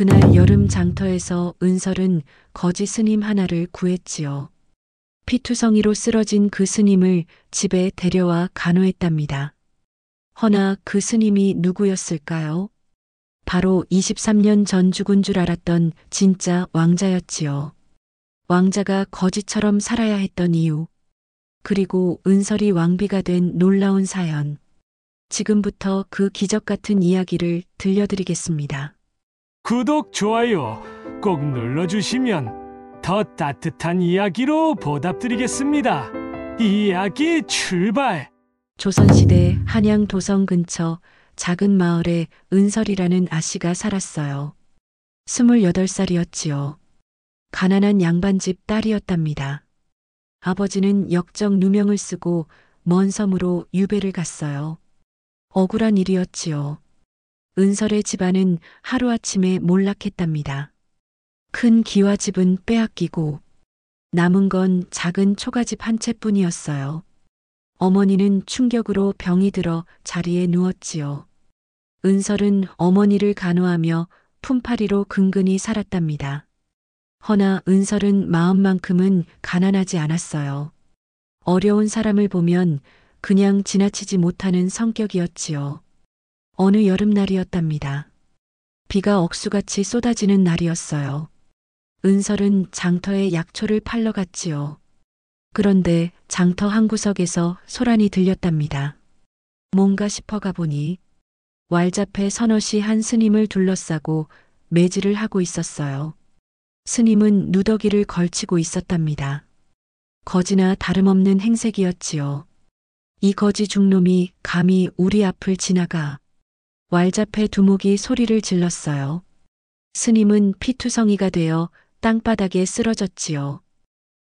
그날 여름 장터에서 은설은 거지 스님 하나를 구했지요. 피투성이로 쓰러진 그 스님을 집에 데려와 간호했답니다. 허나 그 스님이 누구였을까요? 바로 23년 전 죽은 줄 알았던 진짜 왕자였지요. 왕자가 거지처럼 살아야 했던 이유, 그리고 은설이 왕비가 된 놀라운 사연. 지금부터 그 기적 같은 이야기를 들려드리겠습니다. 구독, 좋아요 꼭 눌러주시면 더 따뜻한 이야기로 보답드리겠습니다. 이야기 출발! 조선시대 한양 도성 근처 작은 마을에 은설이라는 아씨가 살았어요. 28살이었지요. 가난한 양반집 딸이었답니다. 아버지는 역적 누명을 쓰고 먼 섬으로 유배를 갔어요. 억울한 일이었지요. 은설의 집안은 하루아침에 몰락했답니다. 큰 기와집은 빼앗기고 남은 건 작은 초가집 한 채뿐이었어요. 어머니는 충격으로 병이 들어 자리에 누웠지요. 은설은 어머니를 간호하며 품팔이로 근근히 살았답니다. 허나 은설은 마음만큼은 가난하지 않았어요. 어려운 사람을 보면 그냥 지나치지 못하는 성격이었지요. 어느 여름날이었답니다. 비가 억수같이 쏟아지는 날이었어요. 은설은 장터에 약초를 팔러 갔지요. 그런데 장터 한 구석에서 소란이 들렸답니다. 뭔가 싶어 가보니 왈잡해 서너시 한 스님을 둘러싸고 매질을 하고 있었어요. 스님은 누더기를 걸치고 있었답니다. 거지나 다름없는 행색이었지요. 이 거지 중놈이 감히 우리 앞을 지나가. 왈잡해 두목이 소리를 질렀어요. 스님은 피투성이가 되어 땅바닥에 쓰러졌지요.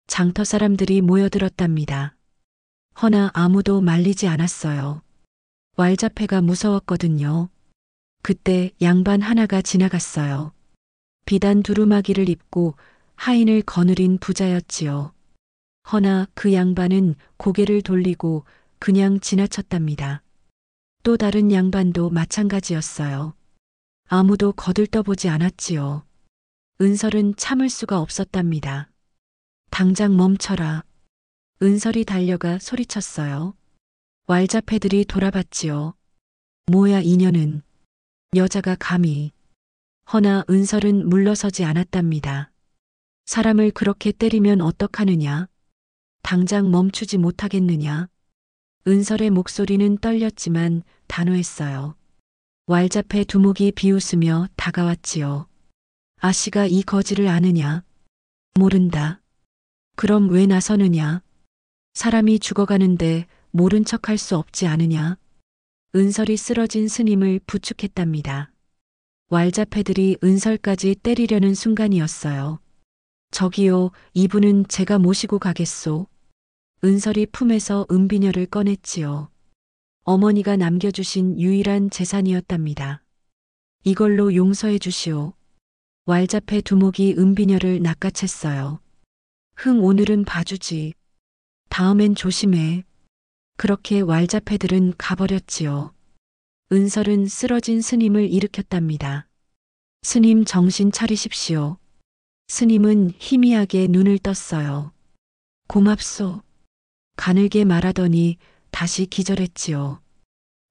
장터 사람들이 모여들었답니다. 허나 아무도 말리지 않았어요. 왈잡해가 무서웠거든요. 그때 양반 하나가 지나갔어요. 비단 두루마기를 입고 하인을 거느린 부자였지요. 허나 그 양반은 고개를 돌리고 그냥 지나쳤답니다. 또 다른 양반도 마찬가지였어요. 아무도 거들떠보지 않았지요. 은설은 참을 수가 없었답니다. 당장 멈춰라. 은설이 달려가 소리쳤어요. 왈잡해들이 돌아봤지요. 뭐야 이년은. 여자가 감히. 허나 은설은 물러서지 않았답니다. 사람을 그렇게 때리면 어떡하느냐. 당장 멈추지 못하겠느냐. 은설의 목소리는 떨렸지만 단호했어요. 왈잡해 두목이 비웃으며 다가왔지요. 아씨가 이 거지를 아느냐? 모른다. 그럼 왜 나서느냐? 사람이 죽어가는데 모른 척할 수 없지 않으냐? 은설이 쓰러진 스님을 부축했답니다. 왈잡해들이 은설까지 때리려는 순간이었어요. 저기요, 이분은 제가 모시고 가겠소. 은설이 품에서 은비녀를 꺼냈지요. 어머니가 남겨주신 유일한 재산이었답니다. 이걸로 용서해 주시오. 왈잡해 두목이 은비녀를 낚아챘어요. 흥, 오늘은 봐주지. 다음엔 조심해. 그렇게 왈잡해들은 가버렸지요. 은설은 쓰러진 스님을 일으켰답니다. 스님 정신 차리십시오. 스님은 희미하게 눈을 떴어요. 고맙소. 가늘게 말하더니 다시 기절했지요.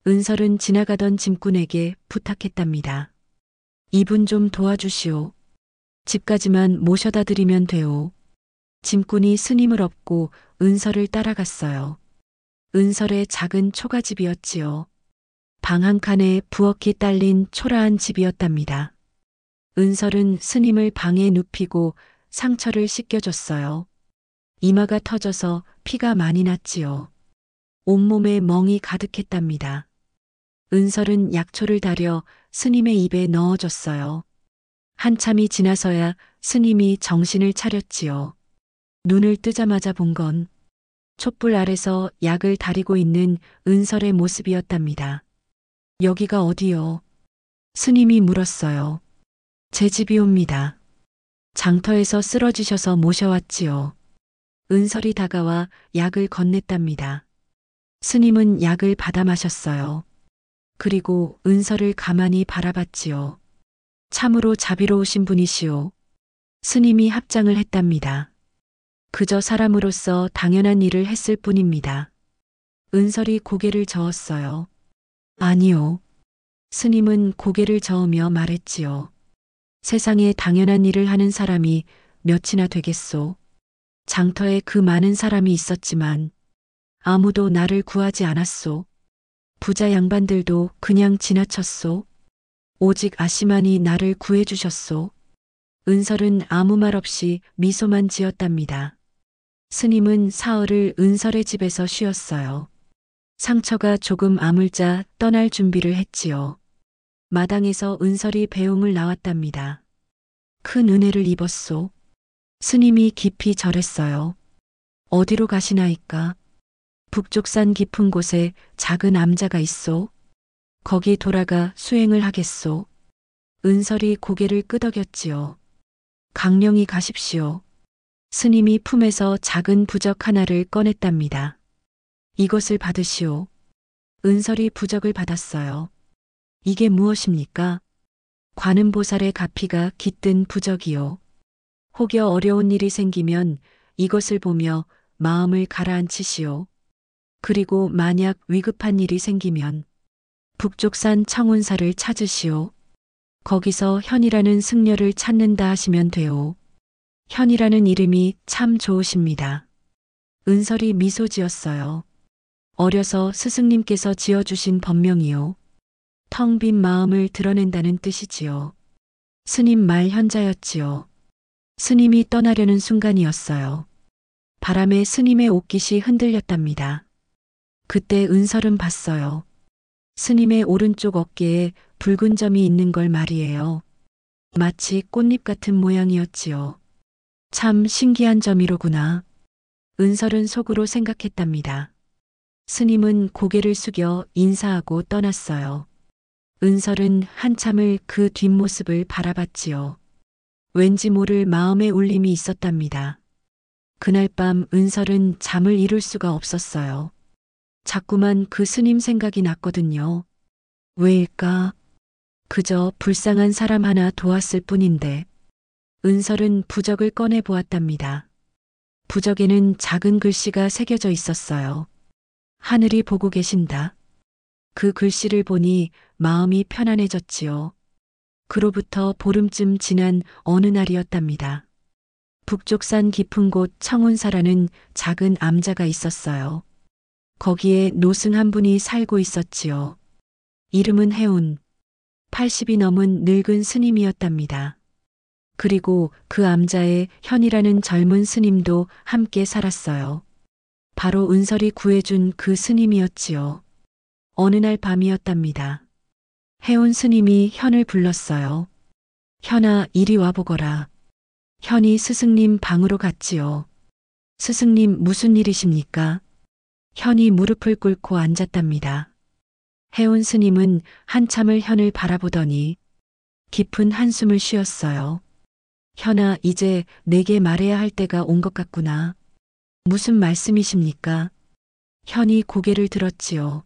은설은 지나가던 짐꾼에게 부탁했답니다. 이분 좀 도와주시오. 집까지만 모셔다 드리면 돼오. 짐꾼이 스님을 업고 은설을 따라갔어요. 은설의 작은 초가집이었지요. 방 한 칸에 부엌이 딸린 초라한 집이었답니다. 은설은 스님을 방에 눕히고 상처를 씻겨줬어요. 이마가 터져서 피가 많이 났지요. 온몸에 멍이 가득했답니다. 은설은 약초를 다려 스님의 입에 넣어줬어요. 한참이 지나서야 스님이 정신을 차렸지요. 눈을 뜨자마자 본 건 촛불 아래서 약을 다리고 있는 은설의 모습이었답니다. 여기가 어디요? 스님이 물었어요. 제 집이옵니다. 장터에서 쓰러지셔서 모셔왔지요. 은설이 다가와 약을 건넸답니다. 스님은 약을 받아 마셨어요. 그리고 은설을 가만히 바라봤지요. 참으로 자비로우신 분이시오. 스님이 합장을 했답니다. 그저 사람으로서 당연한 일을 했을 뿐입니다. 은설이 고개를 저었어요. 아니요. 스님은 고개를 저으며 말했지요. 세상에 당연한 일을 하는 사람이 몇이나 되겠소. 장터에 그 많은 사람이 있었지만 아무도 나를 구하지 않았소. 부자 양반들도 그냥 지나쳤소. 오직 아씨만이 나를 구해주셨소. 은설은 아무 말 없이 미소만 지었답니다. 스님은 사흘을 은설의 집에서 쉬었어요. 상처가 조금 아물자 떠날 준비를 했지요. 마당에서 은설이 배웅을 나왔답니다. 큰 은혜를 입었소. 스님이 깊이 절했어요. 어디로 가시나이까? 북쪽산 깊은 곳에 작은 암자가 있소. 거기 돌아가 수행을 하겠소. 은설이 고개를 끄덕였지요. 강령히 가십시오. 스님이 품에서 작은 부적 하나를 꺼냈답니다. 이것을 받으시오. 은설이 부적을 받았어요. 이게 무엇입니까? 관음보살의 가피가 깃든 부적이요. 혹여 어려운 일이 생기면 이것을 보며 마음을 가라앉히시오. 그리고 만약 위급한 일이 생기면 북쪽산 청운사를 찾으시오. 거기서 현이라는 승려를 찾는다 하시면 돼요. 현이라는 이름이 참 좋으십니다. 은설이 미소 지었어요. 어려서 스승님께서 지어주신 법명이요. 텅 빈 마음을 드러낸다는 뜻이지요. 스님 말 현자였지요. 스님이 떠나려는 순간이었어요. 바람에 스님의 옷깃이 흔들렸답니다. 그때 은설은 봤어요. 스님의 오른쪽 어깨에 붉은 점이 있는 걸 말이에요. 마치 꽃잎 같은 모양이었지요. 참 신기한 점이로구나. 은설은 속으로 생각했답니다. 스님은 고개를 숙여 인사하고 떠났어요. 은설은 한참을 그 뒷모습을 바라봤지요. 왠지 모를 마음의 울림이 있었답니다. 그날 밤 은설은 잠을 이룰 수가 없었어요. 자꾸만 그 스님 생각이 났거든요. 왜일까? 그저 불쌍한 사람 하나 도왔을 뿐인데. 은설은 부적을 꺼내 보았답니다. 부적에는 작은 글씨가 새겨져 있었어요. 하늘이 보고 계신다. 그 글씨를 보니 마음이 편안해졌지요. 그로부터 보름쯤 지난 어느 날이었답니다. 북쪽산 깊은 곳 청운사라는 작은 암자가 있었어요. 거기에 노승 한 분이 살고 있었지요. 이름은 해운. 80이 넘은 늙은 스님이었답니다. 그리고 그 암자에 현이라는 젊은 스님도 함께 살았어요. 바로 은설이 구해준 그 스님이었지요. 어느 날 밤이었답니다. 해운 스님이 현을 불렀어요. 현아, 이리 와보거라. 현이 스승님 방으로 갔지요. 스승님 무슨 일이십니까? 현이 무릎을 꿇고 앉았답니다. 해운 스님은 한참을 현을 바라보더니 깊은 한숨을 쉬었어요. 현아, 이제 내게 말해야 할 때가 온 것 같구나. 무슨 말씀이십니까? 현이 고개를 들었지요.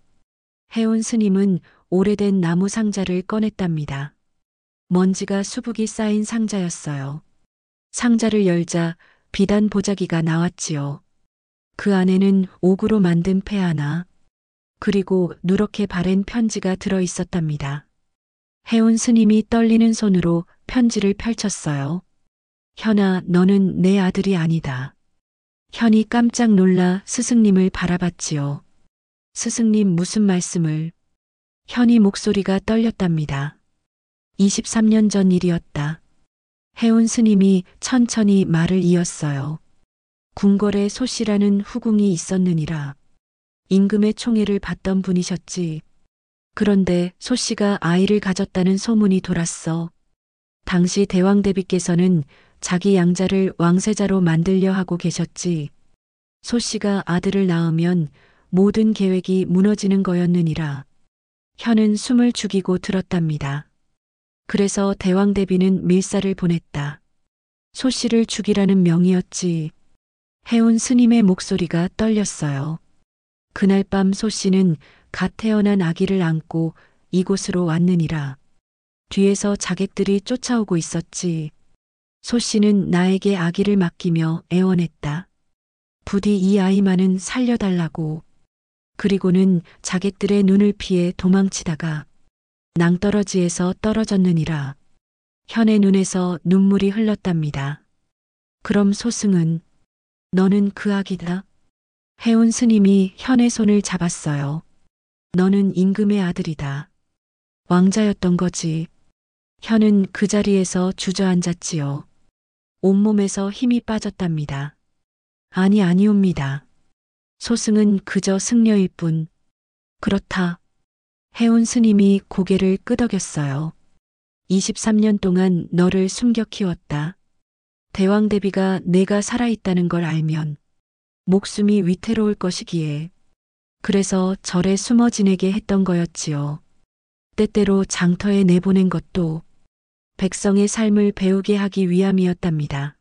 해운 스님은 오래된 나무 상자를 꺼냈답니다. 먼지가 수북이 쌓인 상자였어요. 상자를 열자 비단 보자기가 나왔지요. 그 안에는 옥으로 만든 패 하나, 그리고 누렇게 바랜 편지가 들어 있었답니다. 해운 스님이 떨리는 손으로 편지를 펼쳤어요. 현아, 너는 내 아들이 아니다. 현이 깜짝 놀라 스승님을 바라봤지요. 스승님 무슨 말씀을? 현이 목소리가 떨렸답니다. 23년 전 일이었다. 해운 스님이 천천히 말을 이었어요. 궁궐에 소씨라는 후궁이 있었느니라. 임금의 총애를 받던 분이셨지. 그런데 소씨가 아이를 가졌다는 소문이 돌았어. 당시 대왕대비께서는 자기 양자를 왕세자로 만들려 하고 계셨지. 소씨가 아들을 낳으면 모든 계획이 무너지는 거였느니라. 현은 숨을 죽이고 들었답니다. 그래서 대왕대비는 밀사를 보냈다. 소씨를 죽이라는 명이었지. 해운 스님의 목소리가 떨렸어요. 그날 밤 소씨는 갓 태어난 아기를 안고 이곳으로 왔느니라. 뒤에서 자객들이 쫓아오고 있었지. 소 씨는 나에게 아기를 맡기며 애원했다. 부디 이 아이만은 살려달라고. 그리고는 자객들의 눈을 피해 도망치다가 낭떠러지에서 떨어졌느니라. 현의 눈에서 눈물이 흘렀답니다. 그럼 소승은 너는 그 아기다. 해운 스님이 현의 손을 잡았어요. 너는 임금의 아들이다. 왕자였던 거지. 현은 그 자리에서 주저앉았지요. 온몸에서 힘이 빠졌답니다. 아니옵니다. 소승은 그저 승려일 뿐. 그렇다. 해운 스님이 고개를 끄덕였어요. 23년 동안 너를 숨겨 키웠다. 대왕 대비가 내가 살아있다는 걸 알면 목숨이 위태로울 것이기에. 그래서 절에 숨어 지내게 했던 거였지요. 때때로 장터에 내보낸 것도 백성의 삶을 배우게 하기 위함이었답니다.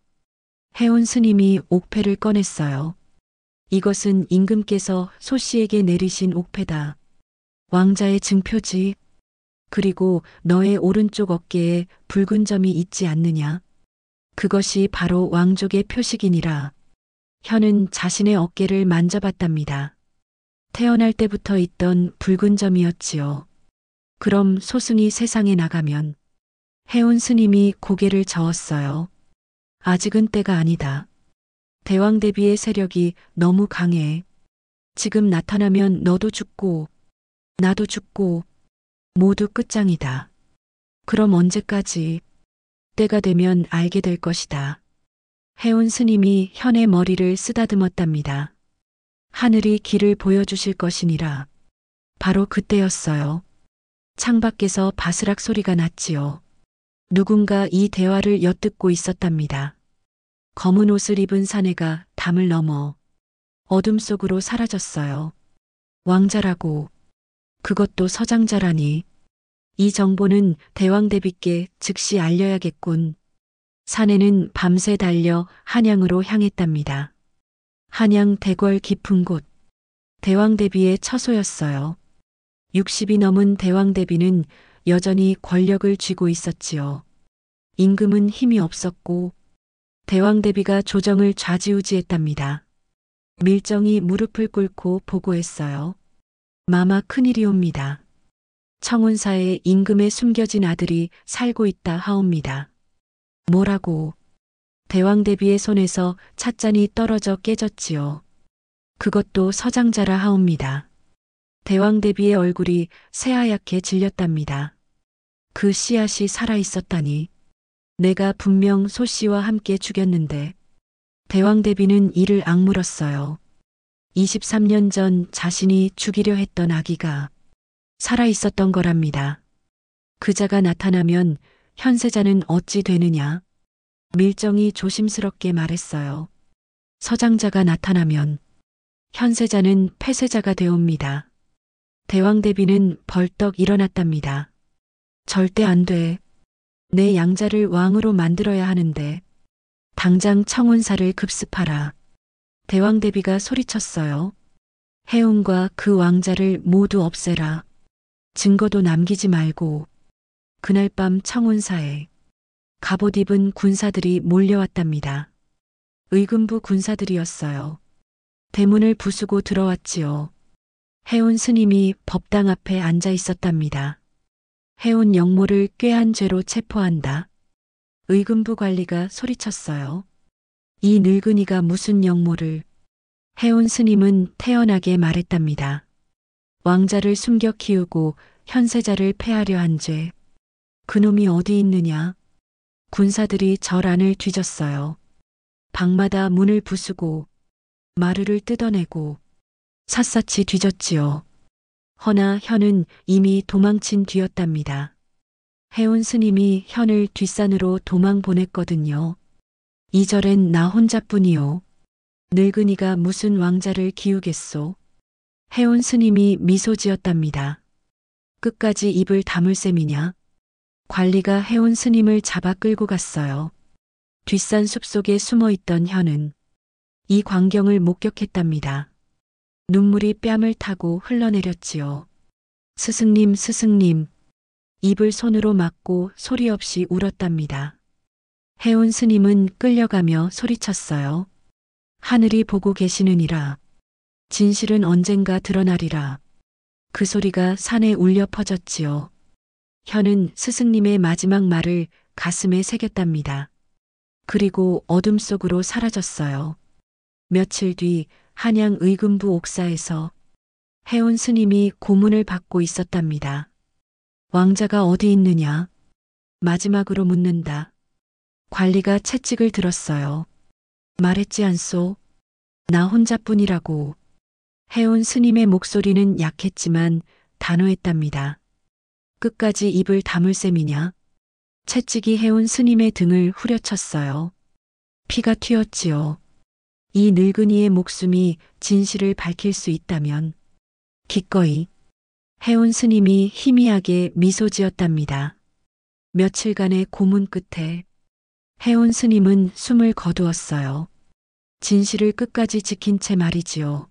해운 스님이 옥패를 꺼냈어요. 이것은 임금께서 소 씨에게 내리신 옥패다. 왕자의 증표지. 그리고 너의 오른쪽 어깨에 붉은 점이 있지 않느냐. 그것이 바로 왕족의 표식이니라. 현은 자신의 어깨를 만져봤답니다. 태어날 때부터 있던 붉은 점이었지요. 그럼 소승이 세상에 나가면. 해운 스님이 고개를 저었어요. 아직은 때가 아니다. 대왕 대비의 세력이 너무 강해. 지금 나타나면 너도 죽고 나도 죽고 모두 끝장이다. 그럼 언제까지? 때가 되면 알게 될 것이다. 해운 스님이 현의 머리를 쓰다듬었답니다. 하늘이 길을 보여주실 것이니라. 바로 그때였어요. 창밖에서 바스락 소리가 났지요. 누군가 이 대화를 엿듣고 있었답니다. 검은 옷을 입은 사내가 담을 넘어 어둠 속으로 사라졌어요. 왕자라고. 그것도 서장자라니. 이 정보는 대왕 대비께 즉시 알려야겠군. 사내는 밤새 달려 한양으로 향했답니다. 한양 대궐 깊은 곳. 대왕 대비의 처소였어요. 60이 넘은 대왕 대비는 여전히 권력을 쥐고 있었지요. 임금은 힘이 없었고 대왕 대비가 조정을 좌지우지했답니다. 밀정이 무릎을 꿇고 보고했어요. 마마 큰일이 옵니다. 청운사에 임금의 숨겨진 아들이 살고 있다 하옵니다. 뭐라고? 대왕 대비의 손에서 찻잔이 떨어져 깨졌지요. 그것도 서장자라 하옵니다. 대왕 대비의 얼굴이 새하얗게 질렸답니다. 그 씨앗이 살아 있었다니. 내가 분명 소 씨와 함께 죽였는데. 대왕 대비는 이를 악물었어요. 23년 전 자신이 죽이려 했던 아기가 살아 있었던 거랍니다. 그자가 나타나면 현세자는 어찌 되느냐? 밀정이 조심스럽게 말했어요. 서장자가 나타나면 현세자는 폐세자가 되옵니다. 대왕 대비는 벌떡 일어났답니다. 절대 안 돼. 내 양자를 왕으로 만들어야 하는데. 당장 청운사를 급습하라. 대왕 대비가 소리쳤어요. 해운과 그 왕자를 모두 없애라. 증거도 남기지 말고. 그날 밤 청운사에 갑옷 입은 군사들이 몰려왔답니다. 의금부 군사들이었어요. 대문을 부수고 들어왔지요. 해운 스님이 법당 앞에 앉아 있었답니다. 해운 영모를 꾀한 죄로 체포한다. 의금부 관리가 소리쳤어요. 이 늙은이가 무슨 영모를. 해운 스님은 태연하게 말했답니다. 왕자를 숨겨 키우고 현세자를 폐하려 한 죄. 그놈이 어디 있느냐. 군사들이 절 안을 뒤졌어요. 방마다 문을 부수고 마루를 뜯어내고 샅샅이 뒤졌지요. 허나 현은 이미 도망친 뒤였답니다. 해운 스님이 현을 뒷산으로 도망 보냈거든요. 이 절엔 나 혼자뿐이요. 늙은이가 무슨 왕자를 기우겠소. 해운 스님이 미소 지었답니다. 끝까지 입을 다물 셈이냐. 관리가 해운 스님을 잡아 끌고 갔어요. 뒷산 숲속에 숨어있던 현은 이 광경을 목격했답니다. 눈물이 뺨을 타고 흘러내렸지요. 스승님, 스승님. 입을 손으로 막고 소리 없이 울었답니다. 해온 스님은 끌려가며 소리쳤어요. 하늘이 보고 계시느니라. 진실은 언젠가 드러나리라. 그 소리가 산에 울려 퍼졌지요. 현은 스승님의 마지막 말을 가슴에 새겼답니다. 그리고 어둠 속으로 사라졌어요. 며칠 뒤 한양 의금부 옥사에서 해온 스님이 고문을 받고 있었답니다. 왕자가 어디 있느냐? 마지막으로 묻는다. 관리가 채찍을 들었어요. 말했지 않소? 나 혼자뿐이라고. 해온 스님의 목소리는 약했지만 단호했답니다. 끝까지 입을 다물 셈이냐? 채찍이 해온 스님의 등을 후려쳤어요. 피가 튀었지요. 이 늙은이의 목숨이 진실을 밝힐 수 있다면 기꺼이. 해온 스님이 희미하게 미소 지었답니다. 며칠간의 고문 끝에 해온 스님은 숨을 거두었어요. 진실을 끝까지 지킨 채 말이지요.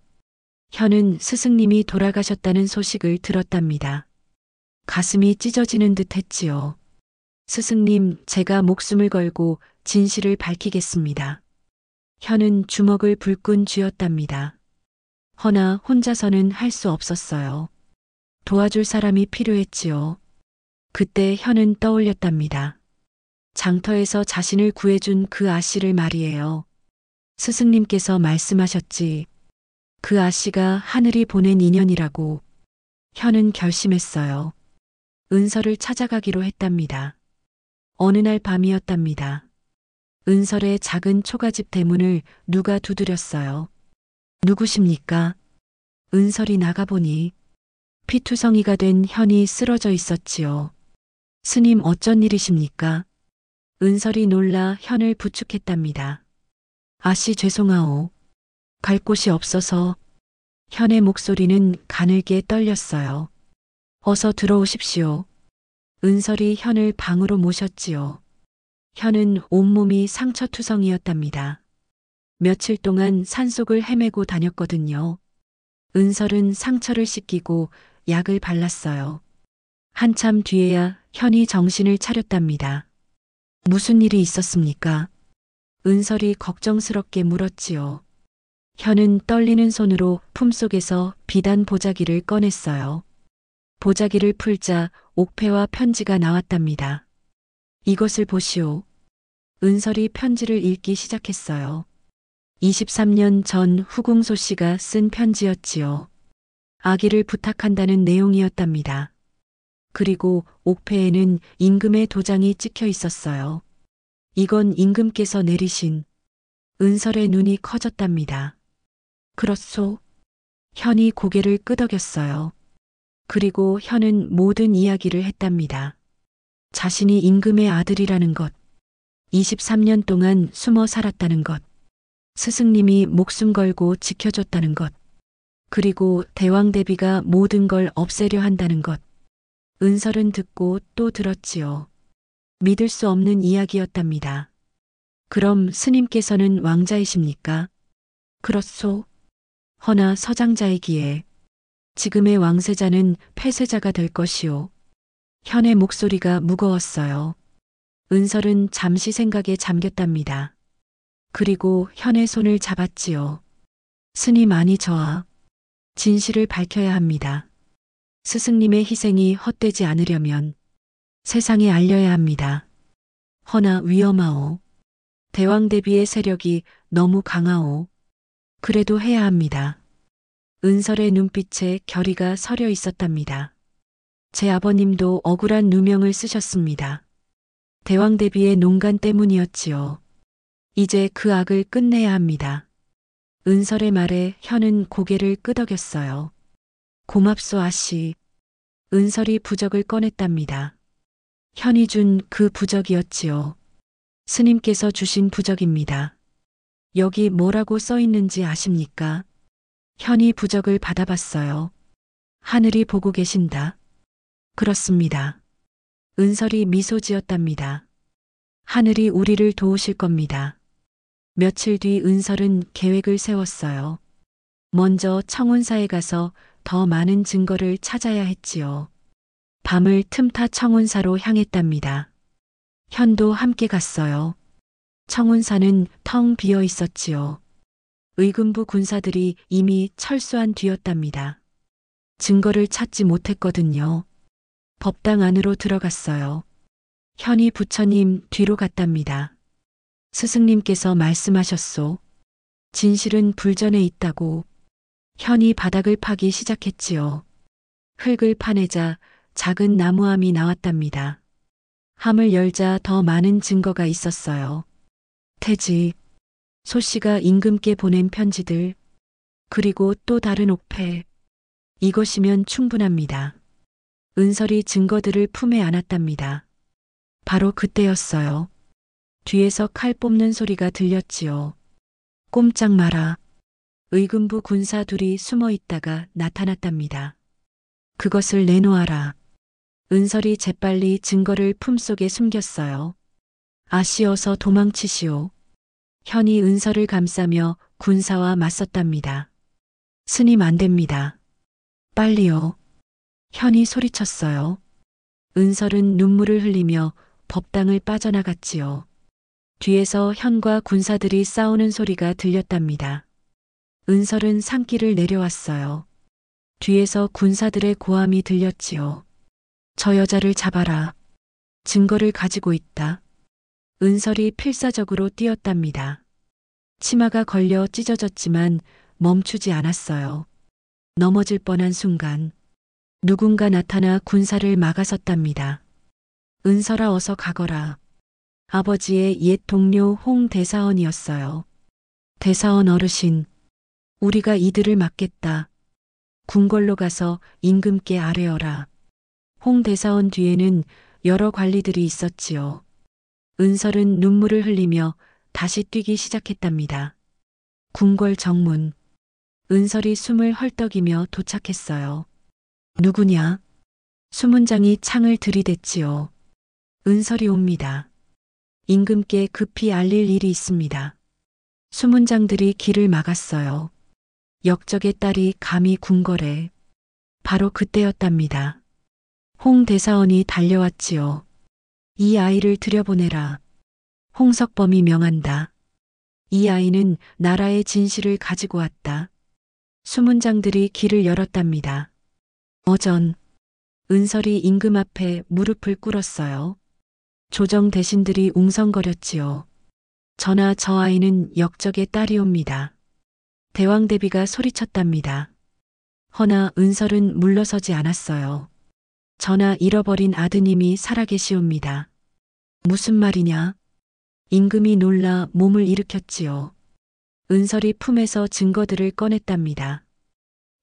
현은 스승님이 돌아가셨다는 소식을 들었답니다. 가슴이 찢어지는 듯 했지요. 스승님, 제가 목숨을 걸고 진실을 밝히겠습니다. 현은 주먹을 불끈 쥐었답니다. 허나 혼자서는 할 수 없었어요. 도와줄 사람이 필요했지요. 그때 현은 떠올렸답니다. 장터에서 자신을 구해준 그 아씨를 말이에요. 스승님께서 말씀하셨지. 그 아씨가 하늘이 보낸 인연이라고. 현은 결심했어요. 은설을 찾아가기로 했답니다. 어느 날 밤이었답니다. 은설의 작은 초가집 대문을 누가 두드렸어요. 누구십니까? 은설이 나가보니 피투성이가 된 현이 쓰러져 있었지요. 스님 어쩐 일이십니까? 은설이 놀라 현을 부축했답니다. 아씨 죄송하오. 갈 곳이 없어서. 현의 목소리는 가늘게 떨렸어요. 어서 들어오십시오. 은설이 현을 방으로 모셨지요. 현은 온몸이 상처투성이었답니다. 며칠 동안 산속을 헤매고 다녔거든요. 은설은 상처를 씻기고 약을 발랐어요. 한참 뒤에야 현이 정신을 차렸답니다. 무슨 일이 있었습니까? 은설이 걱정스럽게 물었지요. 현은 떨리는 손으로 품속에서 비단 보자기를 꺼냈어요. 보자기를 풀자 옥패와 편지가 나왔답니다. 이것을 보시오. 은설이 편지를 읽기 시작했어요. 23년 전 후궁소 씨가 쓴 편지였지요. 아기를 부탁한다는 내용이었답니다. 그리고 옥패에는 임금의 도장이 찍혀 있었어요. 이건 임금께서 내리신. 은설의 눈이 커졌답니다. 그렇소? 현이 고개를 끄덕였어요. 그리고 현은 모든 이야기를 했답니다. 자신이 임금의 아들이라는 것, 23년 동안 숨어 살았다는 것, 스승님이 목숨 걸고 지켜줬다는 것, 그리고 대왕대비가 모든 걸 없애려 한다는 것. 은설은 듣고 또 들었지요. 믿을 수 없는 이야기였답니다. 그럼 스님께서는 왕자이십니까? 그렇소. 허나 서장자이기에 지금의 왕세자는 폐쇄자가 될 것이오. 현의 목소리가 무거웠어요. 은설은 잠시 생각에 잠겼답니다. 그리고 현의 손을 잡았지요. 스님 아니 저하. 진실을 밝혀야 합니다. 스승님의 희생이 헛되지 않으려면 세상에 알려야 합니다. 허나 위험하오. 대왕대비의 세력이 너무 강하오. 그래도 해야 합니다. 은설의 눈빛에 결의가 서려 있었답니다. 제 아버님도 억울한 누명을 쓰셨습니다. 대왕대비의 농간 때문이었지요. 이제 그 악을 끝내야 합니다. 은설의 말에 현은 고개를 끄덕였어요. 고맙소 아씨. 은설이 부적을 꺼냈답니다. 현이 준 그 부적이었지요. 스님께서 주신 부적입니다. 여기 뭐라고 써 있는지 아십니까? 현이 부적을 받아봤어요. 하늘이 보고 계신다. 그렇습니다. 은설이 미소 지었답니다. 하늘이 우리를 도우실 겁니다. 며칠 뒤 은설은 계획을 세웠어요. 먼저 청운사에 가서 더 많은 증거를 찾아야 했지요. 밤을 틈타 청운사로 향했답니다. 현도 함께 갔어요. 청운사는 텅 비어 있었지요. 의금부 군사들이 이미 철수한 뒤였답니다. 증거를 찾지 못했거든요. 법당 안으로 들어갔어요. 현이 부처님 뒤로 갔답니다. 스승님께서 말씀하셨소. 진실은 불전에 있다고. 현이 바닥을 파기 시작했지요. 흙을 파내자 작은 나무함이 나왔답니다. 함을 열자 더 많은 증거가 있었어요. 태지, 소씨가 임금께 보낸 편지들, 그리고 또 다른 옥패. 이것이면 충분합니다. 은설이 증거들을 품에 안았답니다. 바로 그때였어요. 뒤에서 칼 뽑는 소리가 들렸지요. 꼼짝 마라. 의금부 군사 둘이 숨어 있다가 나타났답니다. 그것을 내놓아라. 은설이 재빨리 증거를 품속에 숨겼어요. 아쉬워서 도망치시오. 현이 은설을 감싸며 군사와 맞섰답니다. 스님 안 됩니다. 빨리요. 현이 소리쳤어요. 은설은 눈물을 흘리며 법당을 빠져나갔지요. 뒤에서 현과 군사들이 싸우는 소리가 들렸답니다. 은설은 산길을 내려왔어요. 뒤에서 군사들의 고함이 들렸지요. 저 여자를 잡아라. 증거를 가지고 있다. 은설이 필사적으로 뛰었답니다. 치마가 걸려 찢어졌지만 멈추지 않았어요. 넘어질 뻔한 순간 누군가 나타나 군사를 막아섰답니다. 은설아 어서 가거라. 아버지의 옛 동료 홍 대사원이었어요. 대사원 어르신, 우리가 이들을 막겠다. 궁궐로 가서 임금께 아뢰어라. 홍 대사원 뒤에는 여러 관리들이 있었지요. 은설은 눈물을 흘리며 다시 뛰기 시작했답니다. 궁궐 정문. 은설이 숨을 헐떡이며 도착했어요. 누구냐? 수문장이 창을 들이댔지요. 은설이 옵니다. 임금께 급히 알릴 일이 있습니다. 수문장들이 길을 막았어요. 역적의 딸이 감히 궁궐에. 바로 그때였답니다. 홍 대사원이 달려왔지요. 이 아이를 들여보내라. 홍석범이 명한다. 이 아이는 나라의 진실을 가지고 왔다. 수문장들이 길을 열었답니다. 어전, 은설이 임금 앞에 무릎을 꿇었어요. 조정 대신들이 웅성거렸지요. 전하 저 아이는 역적의 딸이옵니다. 대왕대비가 소리쳤답니다. 허나 은설은 물러서지 않았어요. 전하 잃어버린 아드님이 살아계시옵니다. 무슨 말이냐? 임금이 놀라 몸을 일으켰지요. 은설이 품에서 증거들을 꺼냈답니다.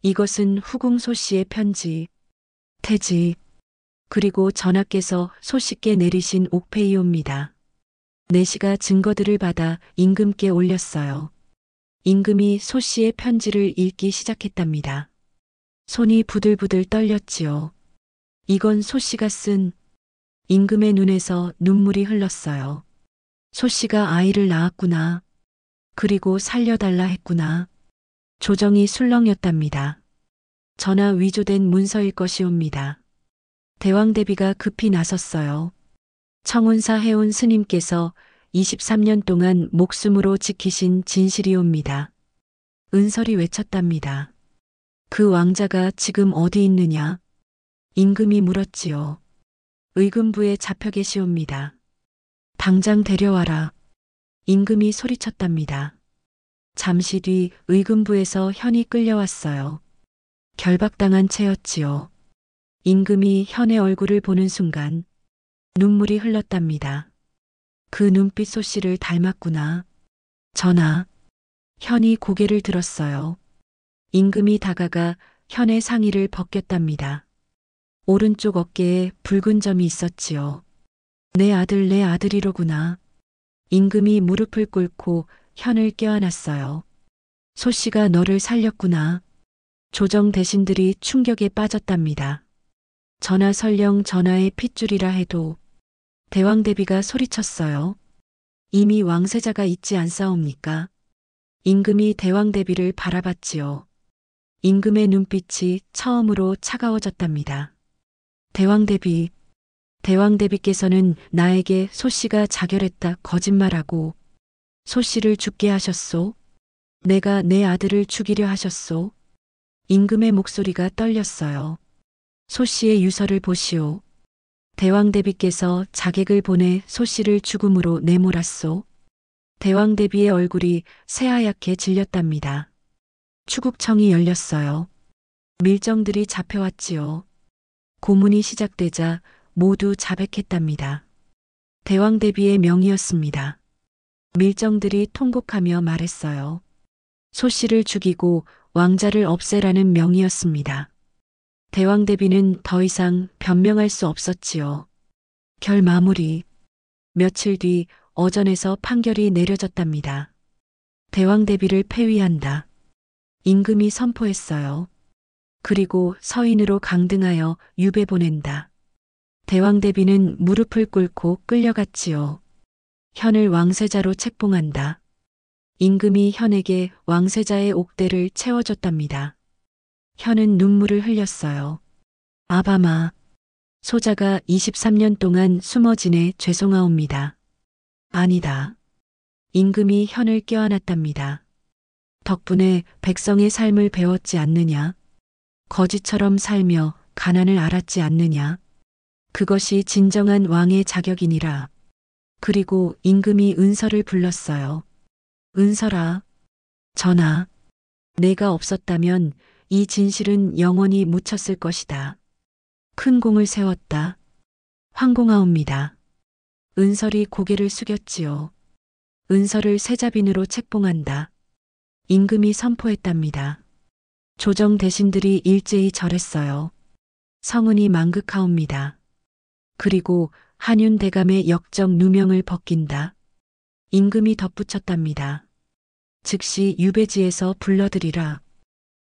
이것은 후궁소 씨의 편지, 태지, 그리고 전하께서 소씨께 내리신 옥패이옵니다. 내시가 증거들을 받아 임금께 올렸어요. 임금이 소씨의 편지를 읽기 시작했답니다. 손이 부들부들 떨렸지요. 이건 소씨가 쓴. 임금의 눈에서 눈물이 흘렀어요. 소씨가 아이를 낳았구나. 그리고 살려달라 했구나. 조정이 술렁였답니다. 전하 위조된 문서일 것이옵니다. 대왕대비가 급히 나섰어요. 청운사 해운 스님께서 23년 동안 목숨으로 지키신 진실이옵니다. 은설이 외쳤답니다. 그 왕자가 지금 어디 있느냐? 임금이 물었지요. 의금부에 잡혀 계시옵니다. 당장 데려와라. 임금이 소리쳤답니다. 잠시 뒤 의금부에서 현이 끌려왔어요. 결박당한 채였지요. 임금이 현의 얼굴을 보는 순간 눈물이 흘렀답니다. 그 눈빛 소씨를 닮았구나. 전하. 현이 고개를 들었어요. 임금이 다가가 현의 상의를 벗겼답니다. 오른쪽 어깨에 붉은 점이 있었지요. 내 아들 내 아들이로구나. 임금이 무릎을 꿇고 현을 껴안았어요. 소씨가 너를 살렸구나. 조정 대신들이 충격에 빠졌답니다. 전하 설령 전하의 핏줄이라 해도. 대왕대비가 소리쳤어요. 이미 왕세자가 있지 않사옵니까? 임금이 대왕대비를 바라봤지요. 임금의 눈빛이 처음으로 차가워졌답니다. 대왕대비, 대왕대비께서는 나에게 소씨가 자결했다 거짓말하고 소씨를 죽게 하셨소. 내가 내 아들을 죽이려 하셨소. 임금의 목소리가 떨렸어요. 소씨의 유서를 보시오. 대왕대비께서 자객을 보내 소씨를 죽음으로 내몰았소. 대왕대비의 얼굴이 새하얗게 질렸답니다. 추국청이 열렸어요. 밀정들이 잡혀왔지요. 고문이 시작되자 모두 자백했답니다. 대왕대비의 명이었습니다. 밀정들이 통곡하며 말했어요. 소씨를 죽이고 왕자를 없애라는 명이었습니다. 대왕대비는 더 이상 변명할 수 없었지요. 결마무리. 며칠 뒤 어전에서 판결이 내려졌답니다. 대왕대비를 폐위한다. 임금이 선포했어요. 그리고 서인으로 강등하여 유배 보낸다. 대왕대비는 무릎을 꿇고 끌려갔지요. 현을 왕세자로 책봉한다. 임금이 현에게 왕세자의 옥대를 채워줬답니다. 현은 눈물을 흘렸어요. 아바마, 소자가 23년 동안 숨어 지내 죄송하옵니다. 아니다. 임금이 현을 껴안았답니다. 덕분에 백성의 삶을 배웠지 않느냐? 거지처럼 살며 가난을 알았지 않느냐? 그것이 진정한 왕의 자격이니라. 그리고 임금이 은설을 불렀어요. 은설아, 전하, 내가 없었다면 이 진실은 영원히 묻혔을 것이다. 큰 공을 세웠다. 황공하옵니다. 은설이 고개를 숙였지요. 은설을 세자빈으로 책봉한다. 임금이 선포했답니다. 조정 대신들이 일제히 절했어요. 성은이 망극하옵니다. 그리고 한윤 대감의 역적 누명을 벗긴다. 임금이 덧붙였답니다. 즉시 유배지에서 불러들이라.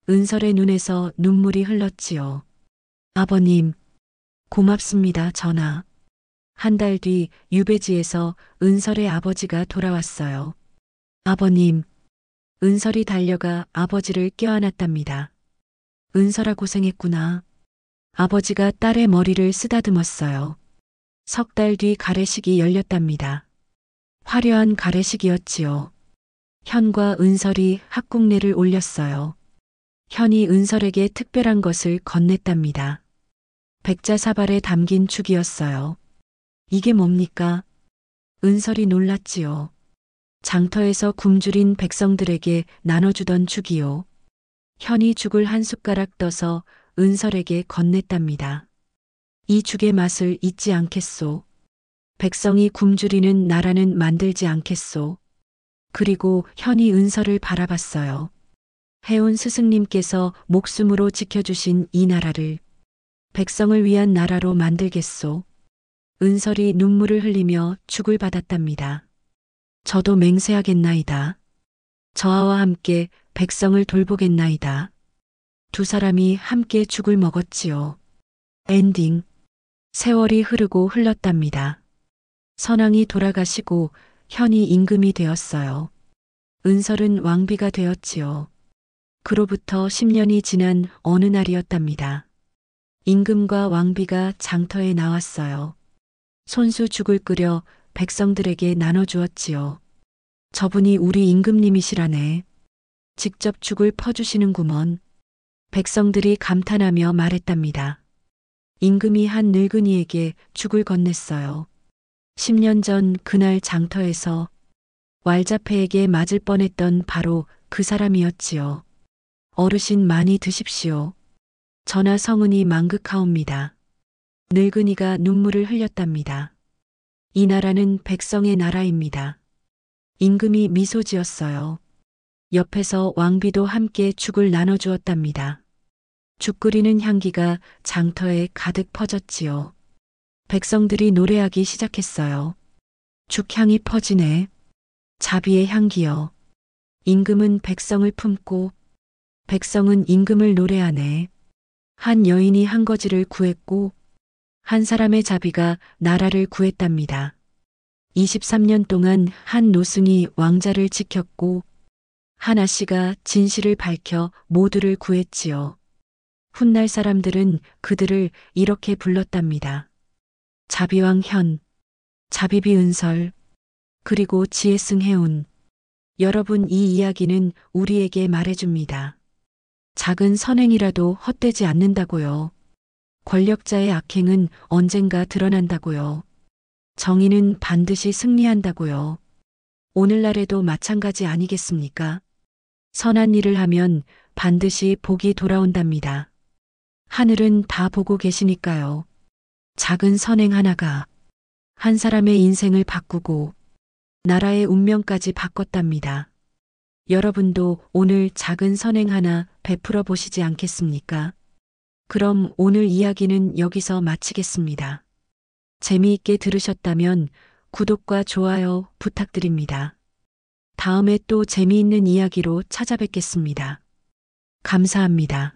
은설의 눈에서 눈물이 흘렀지요. 아버님, 고맙습니다, 전하. 한 달 뒤 유배지에서 은설의 아버지가 돌아왔어요. 아버님, 은설이 달려가 아버지를 껴안았답니다. 은설아 고생했구나. 아버지가 딸의 머리를 쓰다듬었어요. 석 달 뒤 가래식이 열렸답니다. 화려한 가래식이었지요. 현과 은설이 학궁례를 올렸어요. 현이 은설에게 특별한 것을 건넸답니다. 백자사발에 담긴 축이었어요. 이게 뭡니까? 은설이 놀랐지요. 장터에서 굶주린 백성들에게 나눠주던 죽이요. 현이 죽을 한 숟가락 떠서 은설에게 건넸답니다. 이 죽의 맛을 잊지 않겠소. 백성이 굶주리는 나라는 만들지 않겠소. 그리고 현이 은설을 바라봤어요. 해온 스승님께서 목숨으로 지켜주신 이 나라를 백성을 위한 나라로 만들겠소. 은설이 눈물을 흘리며 죽을 받았답니다. 저도 맹세하겠나이다. 저하와 함께 백성을 돌보겠나이다. 두 사람이 함께 죽을 먹었지요. 엔딩. 세월이 흐르고 흘렀답니다. 선왕이 돌아가시고 현이 임금이 되었어요. 은설은 왕비가 되었지요. 그로부터 10년이 지난 어느 날이었답니다. 임금과 왕비가 장터에 나왔어요. 손수 죽을 끓여 백성들에게 나눠주었지요. 저분이 우리 임금님이시라네. 직접 죽을 퍼주시는구먼. 백성들이 감탄하며 말했답니다. 임금이 한 늙은이에게 죽을 건넸어요. 10년 전 그날 장터에서 왈자폐에게 맞을 뻔했던 바로 그 사람이었지요. 어르신 많이 드십시오. 전하 성은이 망극하옵니다. 늙은이가 눈물을 흘렸답니다. 이 나라는 백성의 나라입니다. 임금이 미소 지었어요. 옆에서 왕비도 함께 죽을 나눠주었답니다. 죽 끓이는 향기가 장터에 가득 퍼졌지요. 백성들이 노래하기 시작했어요. 죽향이 퍼지네. 자비의 향기여. 임금은 백성을 품고 백성은 임금을 노래하네. 한 여인이 한 거지를 구했고 한 사람의 자비가 나라를 구했답니다. 23년 동안 한 노승이 왕자를 지켰고 한 아씨가 진실을 밝혀 모두를 구했지요. 훗날 사람들은 그들을 이렇게 불렀답니다. 자비왕 현, 자비비 은설, 그리고 지혜승 해운. 여러분, 이 이야기는 우리에게 말해줍니다. 작은 선행이라도 헛되지 않는다고요. 권력자의 악행은 언젠가 드러난다고요. 정의는 반드시 승리한다고요. 오늘날에도 마찬가지 아니겠습니까? 선한 일을 하면 반드시 복이 돌아온답니다. 하늘은 다 보고 계시니까요. 작은 선행 하나가 한 사람의 인생을 바꾸고 나라의 운명까지 바꿨답니다. 여러분도 오늘 작은 선행 하나 베풀어 보시지 않겠습니까? 그럼 오늘 이야기는 여기서 마치겠습니다. 재미있게 들으셨다면 구독과 좋아요 부탁드립니다. 다음에 또 재미있는 이야기로 찾아뵙겠습니다. 감사합니다.